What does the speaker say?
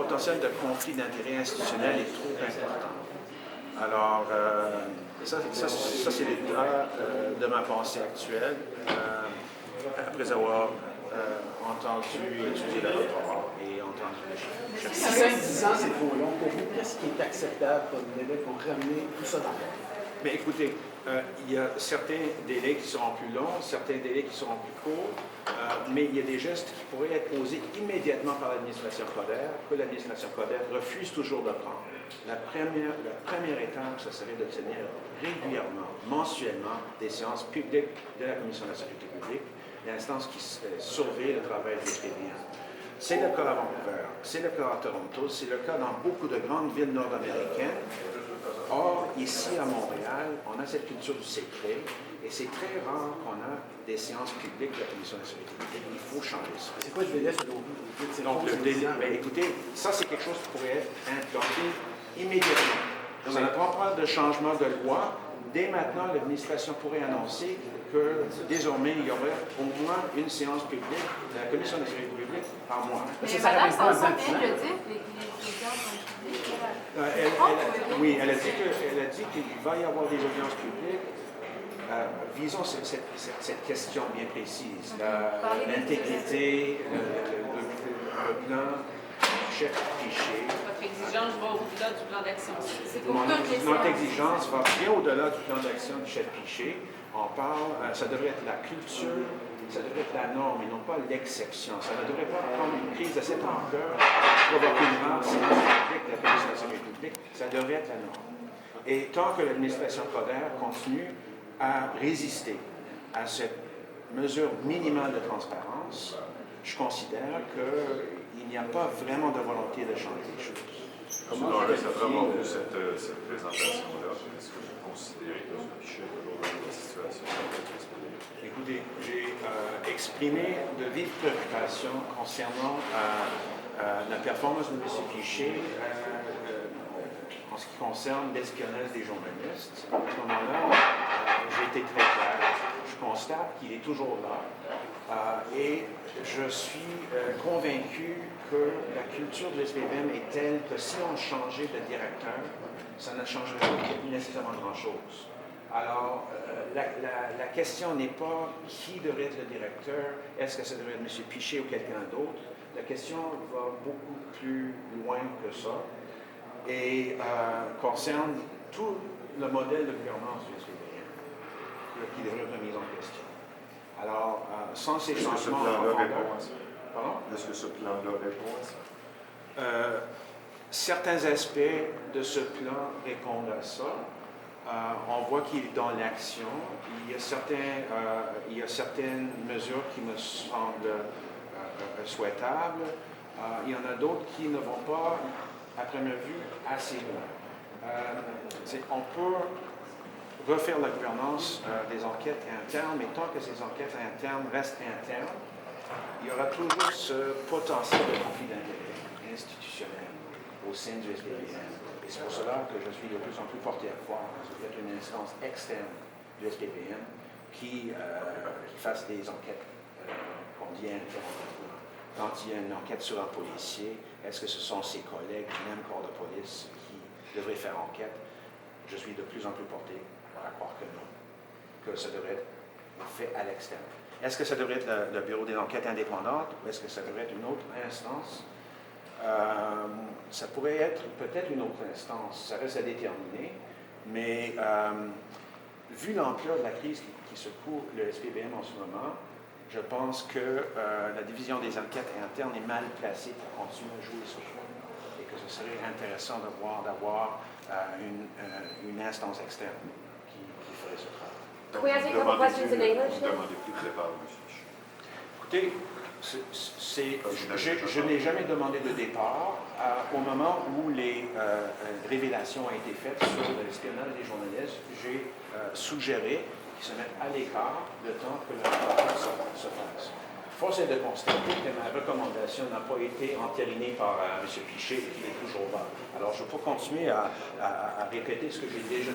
potentiel de conflit d'intérêts institutionnel est trop important. Alors, ça c'est l'état de ma pensée actuelle, après avoir entendu étudier le rapport et entendu les chiffres. 5-10 ans, c'est trop long. Pour vous, qu'est-ce qui est acceptable comme délai pour ramener tout ça dans l'ordre? Mais écoutez, il y a certains délais qui seront plus longs, certains délais qui seront plus courts, mais il y a des gestes qui pourraient être posés immédiatement par l'administration Coderre, que l'administration Coderre refuse toujours de prendre. La première étape, ce serait de tenir régulièrement, mensuellement, des séances publiques de la Commission de la sécurité publique, l'instance qui surveille le travail des SPVM. C'est le cas à Vancouver, c'est le cas à Toronto, c'est le cas dans beaucoup de grandes villes nord-américaines. Or, ici à Montréal, on a cette culture du secret et c'est très rare qu'on a des séances publiques de la Commission de la sécurité publique. Il faut changer ça. C'est quoi le délai selon vous? Donc, le délai, bien, écoutez, ça c'est quelque chose qui pourrait être implanté immédiatement. Ça ne prend pas de changement de loi. Dès maintenant, l'administration pourrait annoncer que désormais, il y aurait au moins une séance publique de la Commission de la sécurité publique par mois. Mais Mme Sanson vient de le dire, les audiences sont publiques. Oui, elle a dit qu'il va y avoir des audiences publiques. Visons cette question bien précise. L'intégrité, le plan, chef Piché. Votre exigence va au-delà du plan d'action. Notre exigence va bien au-delà du plan d'action du chef Piché. On parle, ça devrait être la culture, ça devrait être la norme et non pas l'exception. Ça ne devrait pas prendre une crise de cette ampleur, provoquer une rare séance publique de la Commission de la sécurité publique. Ça devrait être la norme. Et tant que l'administration Coderre continue à résister à cette mesure minimale de transparence, je considère qu'il n'y a pas vraiment de volonté de changer les choses. Comment vous avez cette présentation-là? Est-ce que vous considérez que M. Piché est toujours dans la situation? Écoutez, j'ai exprimé de vives préoccupations concernant la performance de M. Piché en ce qui concerne l'espionnage des journalistes. À ce moment-là, j'ai été très clair. Je constate qu'il est toujours là. Et je suis convaincu que la culture de l'SPVM est telle que si on changeait de directeur, ça ne changerait pas nécessairement grand-chose. Alors, la question n'est pas qui devrait être le directeur, est-ce que ça devrait être M. Piché ou quelqu'un d'autre. La question va beaucoup plus loin que ça et concerne tout le modèle de gouvernance du SPVM qui devrait être remis en question. Alors, sans ces changements en profondeur... Est-ce que ce plan-là répond à ça? Certains aspects de ce plan répondent à ça. On voit qu'il est dans l'action. Il y a certaines mesures qui me semblent souhaitables. Il y en a d'autres qui ne vont pas, à première vue, assez loin. On peut refaire la gouvernance des enquêtes internes, mais tant que ces enquêtes internes restent internes, il y aura toujours ce potentiel de conflit d'intérêts institutionnel au sein du SPVM. Et c'est pour cela que je suis de plus en plus porté à croire que c'est peut-être une instance externe du SPVM qui fasse des enquêtes qu'on dit internes. Quand il y a une enquête sur un policier, est-ce que ce sont ses collègues du même corps de police qui devraient faire enquête? Je suis de plus en plus porté à croire que non, que ça devrait être fait à l'externe. Est-ce que ça devrait être le bureau des enquêtes indépendantes ou est-ce que ça devrait être une autre instance? Ça pourrait être peut-être une autre instance, ça reste à déterminer, mais vu l'ampleur de la crise qui secoue le SPVM en ce moment, je pense que la division des enquêtes internes est mal placée pour continuer à jouer ce jeu et que ce serait intéressant d'avoir une instance externe qui ferait ce travail. Can we ask you a couple questions in English? Vous demandez plus de départ, M. Piché. Écoutez, je n'ai jamais demandé de départ. Au moment où les révélations ont été faites sur l'espionnage des journalistes, j'ai suggéré qu'ils se mettent à l'écart le temps que l'enquête se fasse. Force est de constater que ma recommandation n'a pas été entérinée par M. Piché et qu'il est toujours là. Alors, je peux continuer à répéter ce que j'ai déjà